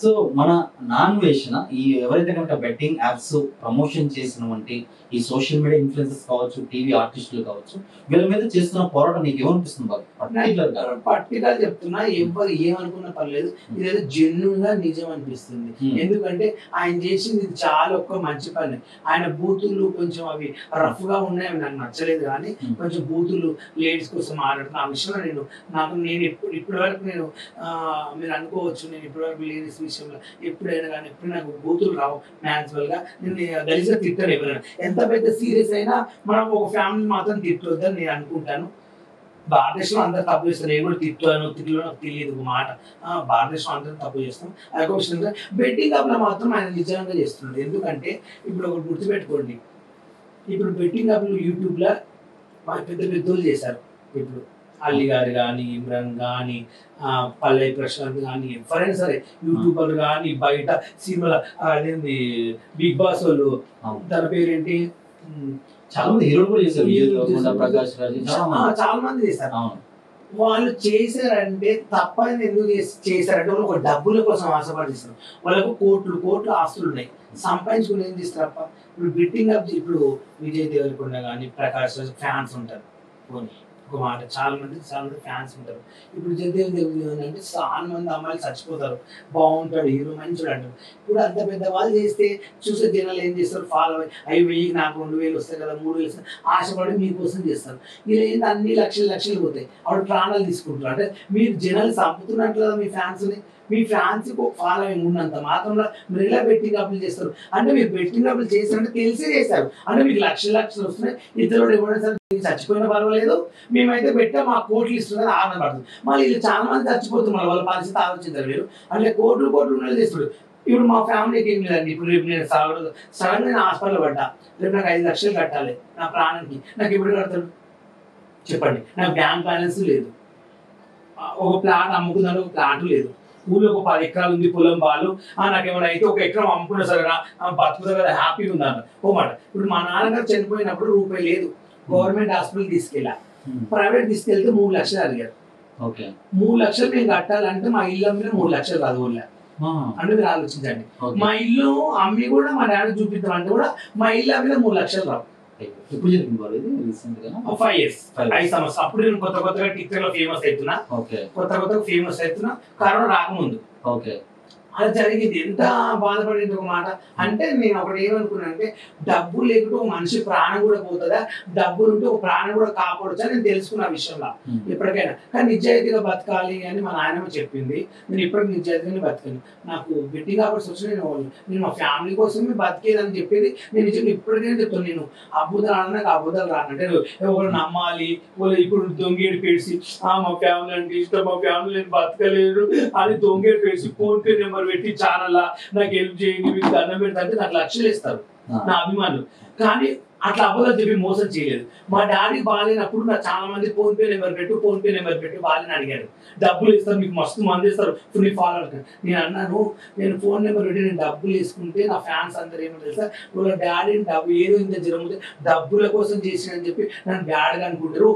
So మన నాన్వేషణ ఈ ఎవరైతే కనుక బెట్టింగ్ యాప్స్ ప్రమోషన్ చేసినటువంటి ఈ సోషల్ మీడియా ఇన్ఫ్లుయెన్సర్స్ కావచ్చు, టీవీ ఆర్టిస్టులు కావచ్చు, వీళ్ళ మీద చేస్తున్న పోరాటం నీకు ఏమనిపిస్తుంది బాగా? పర్టికులర్ చెప్తున్నా, ఎవరు ఏమనుకున్నా పర్లేదు, ఇదైతే జెన్యున్ గా నిజం అనిపిస్తుంది. ఎందుకంటే ఆయన చేసింది చాలా ఒక్క మంచి పని. ఆయన బూతులు కొంచెం అవి రఫ్ గా ఉన్నాయి, నాకు నచ్చలేదు. కానీ కొంచెం బూతులు లేడీస్ కోసం మాట్లాడుతున్న ఆ విషయంలో నేను ఇప్పటి వరకు మీరు అనుకోవచ్చు, నేను ఇప్పటి వరకు లేడీస్ విషయంలో ఎప్పుడైనా కానీ ఎప్పుడు నాకు బూతులు రావు. న్యాచురల్ గా నేను గలీజ్గా తిట్టాను. ఎవరైనా ఎంత పెద్ద సీరియస్ అయినా మనం ఒక ఫ్యామిలీ మాత్రం తిట్టొద్దని నేను అనుకుంటాను. భారతదేశంలో అందరూ తప్పు చేస్తారు. నేను కూడా తిట్లో నాకు తెలియదు ఒక మాట. భారతదేశంలో అందరూ తప్పు చేస్తాం. అదొక విషయం. బెట్టింగ్ యాప్లో మాత్రం ఆయన నిజంగా చేస్తున్నాడు. ఎందుకంటే ఇప్పుడు ఒకటి గుర్తుపెట్టుకోండి, ఇప్పుడు బెట్టింగ్ యాప్లు యూట్యూబ్లో పెద్ద పెద్దోళ్ళు చేశారు. ఇప్పుడు అల్లి గారు కానీ, ఇమ్రాన్ కానీ, పల్లవి ప్రశాంత్ కానీ, ఎవరైనా సరే యూట్యూబర్లు కానీ, బయట సినిమాల అదేంది బిగ్ బాస్ వాళ్ళు, తన పేరేంటి, చాలా మంది హీరోలు కూడా చేశారు, ప్రకాష్ రాజ్, చాలా మంది చేశారు. వాళ్ళు చేశారంటే తప్పని ఎందుకు చేశారంటే వాళ్ళు ఒక డబ్బుల కోసం ఆశపడిస్తారు. వాళ్ళకు కోట్లు ఆస్తులు ఉన్నాయి, సంపాదించుకుని ఏం చేస్తారప్ప. ఇప్పుడు బెట్టింగ్ అప్, ఇప్పుడు విజయ్ దేవరకొండ కానీ, ప్రకాష్ రాజ్ ఫ్యాన్స్ ఉంటారు. ఒక మాట, చాలా మంది ఫ్యాన్స్ ఉంటారు. ఇప్పుడు జగదేవ్ అంటే చాలా మంది అమ్మాయిలు చచ్చిపోతారు. బాగుంటాడు, హీరో మంచిగా అంటారు. ఇప్పుడు అంత పెద్ద వాళ్ళు చేస్తే చూసే జనాలు ఏం చేస్తారు, ఫాలో అయ్యి 1000 నాకు 2000 వస్తాయి కదా, 3000 వస్తాయి, ఆశపడి మీకోసం చేస్తారు. ఇలా ఏంటి అన్ని లక్షలు పోతాయి. అప్పుడు ప్రాణాలు తీసుకుంటారు. అంటే మీరు జనాలు చంపుతున్నట్లు కదా మీ ఫ్యాన్స్ని. మీ ఫ్యాన్స్ ఫాలోయింగ్ ఉన్నంత మాత్రంలో మీరు ఇలా బెట్టింగ్ అప్పులు చేస్తారు. అంటే మీరు బెట్టింగ్ అప్పులు చేస్తారంటే తెలిసే చేస్తారు. అంటే మీకు లక్షలు వస్తున్నాయి, ఇతరులు ఎవరైనా సరే చచ్చిపోయినా పర్వాలేదు, మేమైతే పెట్టా మా కోట్లు ఇస్తున్నది ఆనందపడుతుంది. మళ్ళీ వీళ్ళు చాలా మంది చచ్చిపోతున్నారు. వాళ్ళ పరిస్థితి ఆలోచించారు మీరు. అంటే కోట్లు ఉన్నది చేస్తారు. ఇప్పుడు మా ఫ్యామిలీకి ఏం లేదండి. ఇప్పుడు రేపు నేను సడన్ గా నేను హాస్పిటల్ పడ్డా, రేపు నాకు 5 లక్షలు కట్టాలి నా ప్రాణానికి. నాకు ఎప్పుడు కడతాడు చెప్పండి? నాకు బ్యాంక్ బ్యాలెన్స్ లేదు, ఒక ప్లాట్ అమ్ముకుందానికి ఒక ప్లాట్ లేదు, ఊళ్ళో ఒక 10 ఎకరాలు ఉంది పొలం వాళ్ళు, నాకేమైనా అయితే 1 ఎకరం అమ్ముకున్నా సరే బతుకుతా కదా, హ్యాపీగా ఉందన్న ఓ మాట. ఇప్పుడు మా నాన్నగారు చనిపోయినప్పుడు రూపాయి లేదు, గవర్నమెంట్ హాస్పిటల్ తీసుకెళ్ళా, ప్రైవేట్ తీసుకెళ్తే 3 లక్షలు అడిగారు. 3 లక్షలు మేము కట్టాలంటే మా ఇల్లు అమ్మిన 3 లక్షలు కాదు ఊళ్ళో. అంటే మీరు ఆలోచించండి, మా ఇల్లు అమ్మి కూడా మా డాడీ చూపిద్దాం అంటే కూడా మా ఇల్లు అమ్మిన 3 లక్షలు రావు. 5 years 5 సంవత్సరాలు. అప్పుడు నేను కొత్తగా టిక్టాక్ లో ఫేమస్ అవుతున్నా, కొత్తగా ఫేమస్ అవుతున్నా, కరోనా రాకముందు అలా జరిగింది. ఎంత బాధపడింది ఒక మాట. అంటే నేను ఒకటి ఏమనుకున్నా అంటే, డబ్బు లేకుంటే ఒక మనిషి ప్రాణం కూడా పోతుందా, డబ్బులు ఉంటే ఒక ప్రాణం కూడా కాపాడొచ్చా నేను తెలుసుకున్న విషయంలో ఎప్పటికైనా. కానీ నిజాయితీగా బతకాలి అని మా నాయనమ్మ చెప్పింది. నేను ఇప్పటికి నిజాయితీగానే బతికాను. నాకు బెట్టింగ్ ఆఫర్స్ వచ్చి నేను మా ఫ్యామిలీ కోసమే బతికేదని చెప్పేది నేను నిజంగా ఇప్పటికైనా చెప్తాను. నేను అబద్ధాలు ఆడినా నాకు అబద్ధాలు రానంటే ఎవరు నమ్మాలి, ఇప్పుడు దొంగేడు పేసి మా ఫ్యామిలీ అంటే ఇష్టం, మా ఫ్యామిలీ నేను బతకలేరు అని దొంగేడు పేసి ఫోన్ పే నెంబర్ పెట్టి ఛానల్ నాకు హెల్ప్ చేయండి, మీకు దండం పెడతా అంటే నాకు లక్షలు ఇస్తారు నా అభిమానులు. కానీ అట్లా అబద్ధాలు చెప్పి మోసం చేయలేదు. మా డాడీ బాగాలేనప్పుడు నాకు చాలా మంది ఫోన్ పే నెంబర్ పెట్టు వాళ్ళని అడిగారు, డబ్బులు ఇస్తారు మీకు మస్తు మంది ఇస్తారు ఫుల్ ఫాలోవర్స్. నేను అన్నాను, నేను ఫోన్ నెంబర్ పెట్టి నేను డబ్బులు వేసుకుంటే నా ఫ్యాన్స్ అందరూ ఏమో తెలుసా, వాళ్ళ డాడీని డబ్బు ఏదో ఇంత జరుగుతుంది డబ్బుల కోసం చేసినని చెప్పి నన్ను బ్యాడ్గా అనుకుంటారు.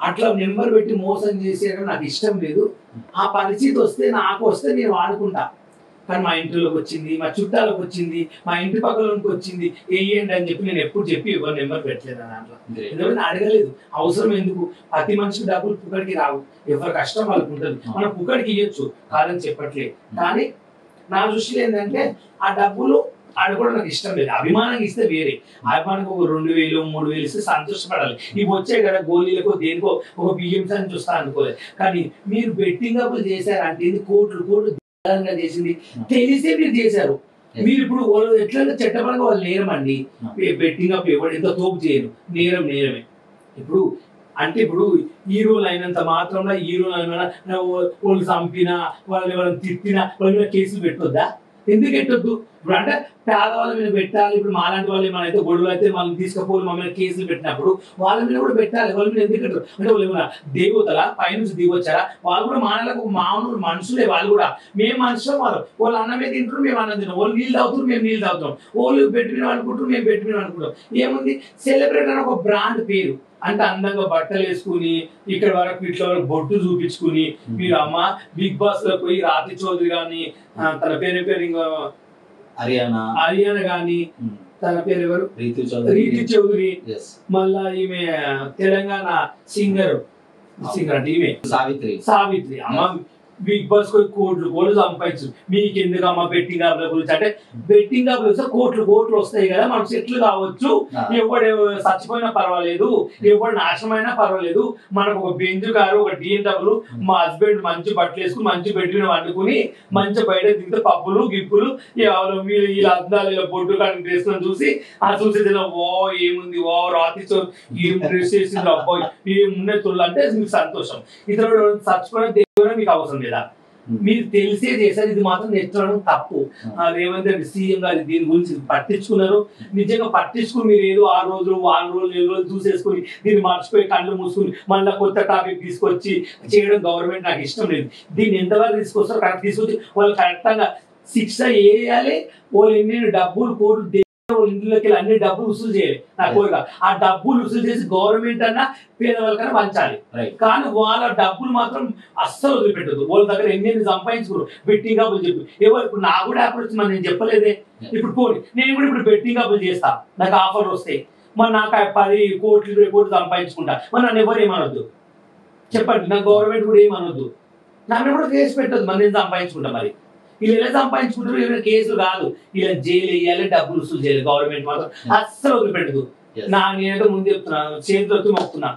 అట్లా నెంబర్ పెట్టి మోసం చేసేయడం నాకు ఇష్టం లేదు. ఆ పరిస్థితి వస్తే నాకు వస్తే నేను వాడుకుంటా. కానీ మా ఇంటిలోకి వచ్చింది, మా చుట్టాలకు వచ్చింది, మా ఇంటి పక్కలోకి వచ్చింది, వేయండి అని చెప్పి నేను ఎప్పుడు చెప్పి ఎవరు నెంబర్ పెట్టలేదు దాంట్లో. ఎందుకంటే అడగలేదు, అవసరం ఎందుకు? ప్రతి మనిషికి డబ్బులు పుక్కడికి రావు, ఎవరి కష్టం వాళ్ళకు ఉంటుంది. మనం పుక్కడికి ఇవ్వచ్చు కాదని చెప్పట్లేదు. కానీ నా దృష్టిలో ఏంటంటే ఆ డబ్బులు అడగడం నాకు ఇష్టం లేదు. అభిమానంగా ఇస్తే వేరే, అభిమానికి ఒక 2000 3000 ఇస్తే సంతోషపడాలి. ఇవి వచ్చాయి కదా గోళీలకో దేనికో ఒక బియ్యం అని చూస్తా అనుకోలేదు. కానీ మీరు బెట్టింగ్ అప్పులు చేశారంటే ఇది కోట్లు చేసింది తెలిసే మీరు చేశారు. మీరు ఇప్పుడు వాళ్ళు ఎట్లా చట్టపరంగా వాళ్ళు నేరం అండి. బెట్టింగ్ అప్ ఎవరు ఎంత తోపు చేయరు, నేరమే. ఇప్పుడు అంటే ఇప్పుడు హీరోలు అయినంత మాత్రంలో హీరోలు అయినా వాళ్ళు చంపినా, వాళ్ళని ఎవరైనా తిట్టినా వాళ్ళ మీద కేసులు పెట్టొద్దా? ఎందుకు పెట్టొద్దు? ఇప్పుడు అంటే పేదవాళ్ళ మీద పెట్టాలి. ఇప్పుడు మాలాంటి వాళ్ళు ఏమైనా అయితే గొడవలు అయితే వాళ్ళని తీసుకుపోయి మా మీద కేసులు పెట్టినప్పుడు వాళ్ళ మీద కూడా పెట్టాలి. వాళ్ళ మీద ఎందుకు పెట్టరు? అంటే వాళ్ళు ఏమైనా దేవతల పైనుంచి దిగొచ్చారా? వాళ్ళు కూడా మానలకు మామూలు మనుషులే. వాళ్ళు కూడా మేము మనుషులు, వాళ్ళు అన్నమే తింటారు, మేము అన్నం తింటాం. వాళ్ళు నీళ్ళు తాగుతారు, మేము నీళ్ళు తాగుతాం. వాళ్ళు బెట్టిన అనుకుంటారు, మేము బెట్టిన అనుకుంటాం. ఏముంది? సెలబ్రిటీ అని ఒక బ్రాండ్ పేరు, అంటే అందంగా బట్టలు వేసుకుని ఇక్కడ వరకు ఇట్లా వరకు బొట్టు చూపించుకుని మీరు అమ్మ బిగ్ బాస్ లో పోయి రాతి చౌదరి గాని తన పేరు ఇంకా హర్యానా గాని తన పేరు ఎవరు రీతి చౌదరి మళ్ళా ఈమె తెలంగాణ సింగర్ అంటే ఈమె సావిత్రి అమ్మ బిగ్ బాస్ కోట్లు సంపాదించు మీకు ఎందుకు అమ్మ బెట్టింగ్ యాప్ల గురించి అంటే బెట్టింగ్ యాప్ వస్తే కోట్లు వస్తాయి కదా మనం సెటిల్ కావచ్చు ఎవడు చచ్చిపోయినా పర్వాలేదు ఎవడు నాశనమైనా పర్వాలేదు మనకు ఒక బెంజ్ కారు ఒక BMW మా హస్బెండ్ మంచి బట్టలు వేసుకుని మంచి బెడ్రూమ్ వండుకుని మంచి బయట దిగితే పప్పులు గిప్పులు మీరు ఇలా అద్దాలు ఇలా బొడ్డు కానీ డ్రెస్ చూసి ఆ చూసేది ఏముంది రాత్రి ఏం డ్రెస్ చేసింది అబ్బాయి ఏమున్నాయి తొళ్ళు అంటే మీకు సంతోషం ఇతరుడు చచ్చిపోయిన మీకు అవసరం లేదా మీరు తెలిసే చేశారు ఇది మాత్రం నెచ్చడం తప్పు రేవంత్ రెడ్డి సీఎం గారు దీని గురించి పట్టించుకున్నారు నిజంగా పట్టించుకుని మీరు ఏదో 6 రోజులు 4 రోజులు 7 రోజులు చూసేసుకుని దీన్ని మర్చిపోయి కళ్ళు మూసుకుని మళ్ళీ కొత్త టాపిక్ తీసుకొచ్చి చేయడం గవర్నమెంట్ నాకు ఇష్టం లేదు దీన్ని ఎంతవరకు తీసుకొస్తారో కరెక్ట్ తీసుకొచ్చి వాళ్ళు కరెక్ట్గా శిక్ష వేయాలి వాళ్ళు ఎన్ని డబ్బులు కోర్టు ఇంట్లోకి అన్ని డబ్బులు వసూలు చేయాలి నా కోరిక ఆ డబ్బులు వసూలు చేసి గవర్నమెంట్ అన్నా పేదవాళ్ళకన్నా పంచాలి కానీ వాళ్ళ డబ్బులు మాత్రం అస్సలు వదిలిపెట్టదు వాళ్ళ దగ్గర ఎన్ని సంపాదించుకోరు బెట్టింగ్ అప్పులు చెప్పి ఇప్పుడు నాకు కూడా యాప్ వచ్చి నేను చెప్పలేదే ఇప్పుడు పోనీ నేను కూడా ఇప్పుడు బెట్టింగ్ అప్పులు చేస్తా నాకు ఆఫర్ వస్తాయి మరి నాకు 10 కోట్లు 20 కోట్లు సంపాదించుకుంటా మరి నన్ను ఎవరు ఏమనొద్దు చెప్పండి నా గవర్నమెంట్ కూడా ఏమనొద్దు నన్ను కూడా కేసు పెట్టద్దు మరి నేను సంపాదించుకుంటా మరి వీళ్ళు ఎలా సంపాదించుకుంటారు ఏమైనా కేసులు కాదు ఇలా జైలు వేయాలి డబ్బులు వసూలు చేయాలి గవర్నమెంట్ మాత్రం అస్సలు వదిలిపెట్టదు నేనేదో ముందు చెప్తున్నాను చేతులతో మొక్కుతున్నా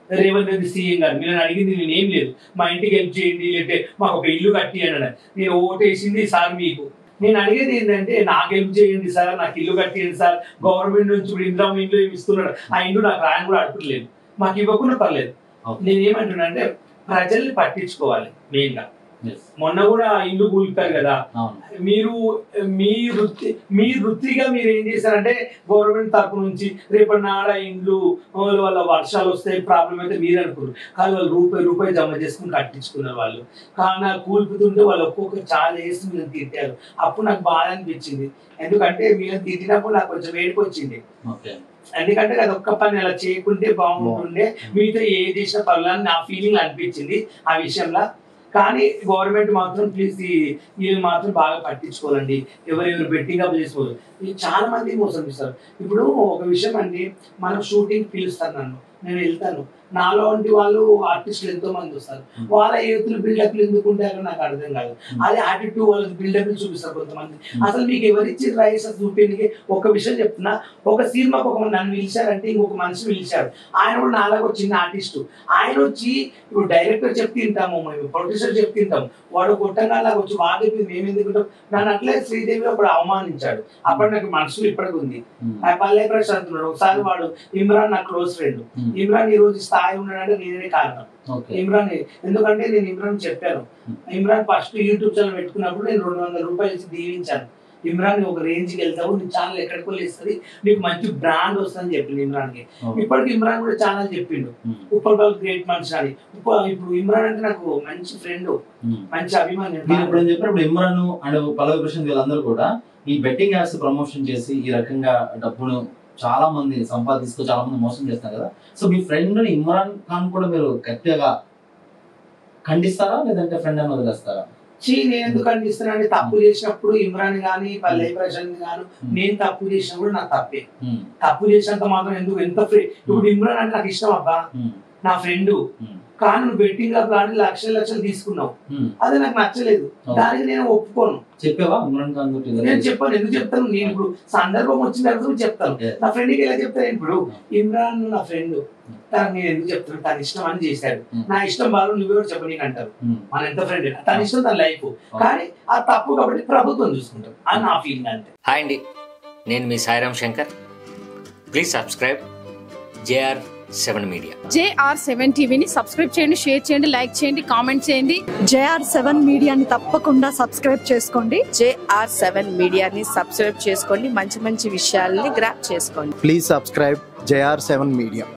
రేవంత్ రెడ్డి సీఎం గారు మీరు అడిగింది నేను ఏం లేదు మా ఇంటికి హెల్ప్ చేయండి లేదంటే మాకు ఒక ఇల్లు కట్టి అన్నాడు నేను ఓటేసింది సార్ మీకు నేను అడిగేది ఏంటంటే నాకు హెల్ప్ చేయండి సార్ నాకు ఇల్లు కట్టియండి సార్ గవర్నమెంట్ నుంచి ఇప్పుడు ఇంద్రా ఇంట్లో ఏమి ఇస్తున్నాడు ఆ ఇంట్లో నాకు రాయని కూడా అడగట్లేదు మాకు ఇవ్వకుండా పర్లేదు నేను ఏమంటున్నా అంటే ప్రజల్ని పట్టించుకోవాలి మెయిన్ గా మొన్న కూడా ఇల్లు కూలిపారు కదా మీరు మీ వృత్తిగా మీరు ఏం చేశారంటే గవర్నమెంట్ తరపు నుంచి రేపటి నాడ ఇండ్లు వాళ్ళ వర్షాలు వస్తాయి ప్రాబ్లం అయితే మీరు అనుకున్నారు కానీ వాళ్ళు రూపాయి జమ చేసుకుని కట్టించుకున్నారు వాళ్ళు కానీ కూలిపుతుంటే వాళ్ళు ఒక్కొక్కరు చాలా వేసి మీరు తిట్టారు అప్పుడు నాకు బాధ అనిపించింది ఎందుకంటే మీరు తిట్టినప్పుడు నాకు కొంచెం వేడికి వచ్చింది ఎందుకంటే అది ఒక్క పని అలా చేయకుంటే బాగుంటుండే మీతో ఏ చేసిన పనులని నా ఫీలింగ్ అనిపించింది ఆ విషయంలో కానీ గవర్నమెంట్ మాత్రం ప్లీజ్ వీళ్ళు మాత్రం బాగా పట్టించుకోవాలండి ఎవరెవరు బెట్టింగ్ అప్ చేసుకోవాలి చాలా మంది మోసం చేస్తారు ఇప్పుడు ఒక విషయం అండి మనం షూటింగ్ పిలుస్తాను నన్ను నేను వెళ్తాను నాలో వంటి వాళ్ళు ఆర్టిస్టులు ఎంతో మంది వస్తారు వాళ్ళ యూత్లు బిల్డప్లు ఎందుకు ఉంటారో నాకు అర్థం కాదు అదే యాటిట్యూడ్ వాళ్ళకి బిల్డప్లు చూపిస్తారు కొంతమంది అసలు మీకు ఎవరిచ్చి రైస్ చూపించడానికి ఒక విషయం చెప్తున్నా ఒక సినిమాకి ఒక నన్ను పిలిచారంటే ఇంకొక మనిషి పిలిచారు ఆయన కూడా నాలాగా చిన్న ఆర్టిస్టు ఆయన వచ్చి ఇప్పుడు డైరెక్టర్ చెప్తే తింటాము మేము ప్రొడ్యూసర్ చెప్తే తింటాము వాడు కొట్టంగా లాగా వచ్చి వాడి మేము ఎందుకుంటాం నన్ను అట్లే శ్రీదేవి అప్పుడు అవమానించాడు అప్పుడు నాకు మనసులో ఇప్పటికి ఉంది పల్లె ప్రశాంత్ అంటున్నాడు ఒకసారి వాడు ఇమ్రాన్ నా క్లోజ్ ఫ్రెండ్ ఇమ్రాన్ ఈ రోజు స్థాయి ఉన్నాడంటే నేనే కారణం ఇమ్రాన్ ఎందుకంటే నేను ఇమ్రాన్ చెప్పాను ఇమ్రాన్ ఫస్ట్ యూట్యూబ్ ఛానల్ పెట్టుకున్నప్పుడు నేను 200 రూపాయలు ఇచ్చి దీవించాను ఇమ్రాన్ ఒక రేంజ్కి వెళ్తావు నీ ఛానల్ ఎక్కడికి వెళ్ళేస్తుంది నీకు మంచి బ్రాండ్ వస్తుందని చెప్పింది ఇమ్రాన్ కి ఇప్పటికి ఇమ్రాన్ కూడా ఛానల్ చెప్పిండు ఉప్పల్ గ్రేట్ మనిషి అని ఇప్పుడు ఇమ్రాన్ అంటే నాకు మంచి ఫ్రెండ్ మంచి అభిమాని చెప్పినప్పుడు ఇమ్రాన్ అండ్ పల్లవి ప్రశాంత్ వీళ్ళందరూ కూడా ఈ బెట్టింగ్ యాప్స్ ప్రమోషన్ చేసి ఈ రకంగా డబ్బును చాలా మంది సంపాదిస్తూ చాలా మంది మోసం చేస్తారు కదా సో మీ ఫ్రెండ్ ఇమ్రాన్ ఖాన్ కూడా మీరు గట్టిగా ఖండిస్తారా లేదంటే ఫ్రెండ్ అని వదిలేస్తారా నేను ఎందుకు ఖండిస్తున్నా అంటే తప్పు చేసినప్పుడు ఇమ్రాన్ గానీ పల్లవి ప్రశాంత్ గాను నేను తప్పు చేసినప్పుడు నాకు తప్పే తప్పు చేసినంత మాత్రం ఎందుకు ఎంత ఫ్రీ ఇప్పుడు ఇమ్రాన్ అంటే నాకు ఇష్టం అబ్బా నా ఫ్రెండ్ కానీ నువ్వు బెట్టింగ్ అప్ ఆడి లక్షలు తీసుకున్నావు అది నాకు నచ్చలేదు దానికి నేను ఒప్పుకోను చెప్పావా నేను చెప్పాను ఎందుకు చెప్తాను నేను ఇప్పుడు సందర్భం వచ్చిన తర్వాత చెప్తాను నా ఫ్రెండ్కి ఎలా చెప్తాను ఇప్పుడు ఇమ్రాన్ నా ఫ్రెండ్ తనకు నేను ఎందుకు చెప్తాను తన ఇష్టం అని చేశాడు నా ఇష్టం బాగా నువ్వెవరు చెప్పనీకి అంటారు మన ఎంత ఫ్రెండ్ తన ఇష్టం తన లైఫ్ కానీ ఆ తప్పు కాబట్టి ప్రభుత్వం చూసుకుంటాం అని నా ఫీలింగ్ అంతే. హాయ్ అండి, నేను మీ Sairam Shankar. Please subscribe JR7 media. JR7 టీవీని సబ్స్క్రైబ్ చేయండి, షేర్ చేయండి, లైక్ చేయండి, కామెంట్ చేయండి. JR7 మీడియాని తప్పకుండా సబ్స్క్రైబ్ చేసుకోండి. JR7 మీడియాని సబ్స్క్రైబ్ చేసుకోండి, మంచి మంచి విషయాల్ని గ్రాప్ చేసుకోండి. Please subscribe JR7 media.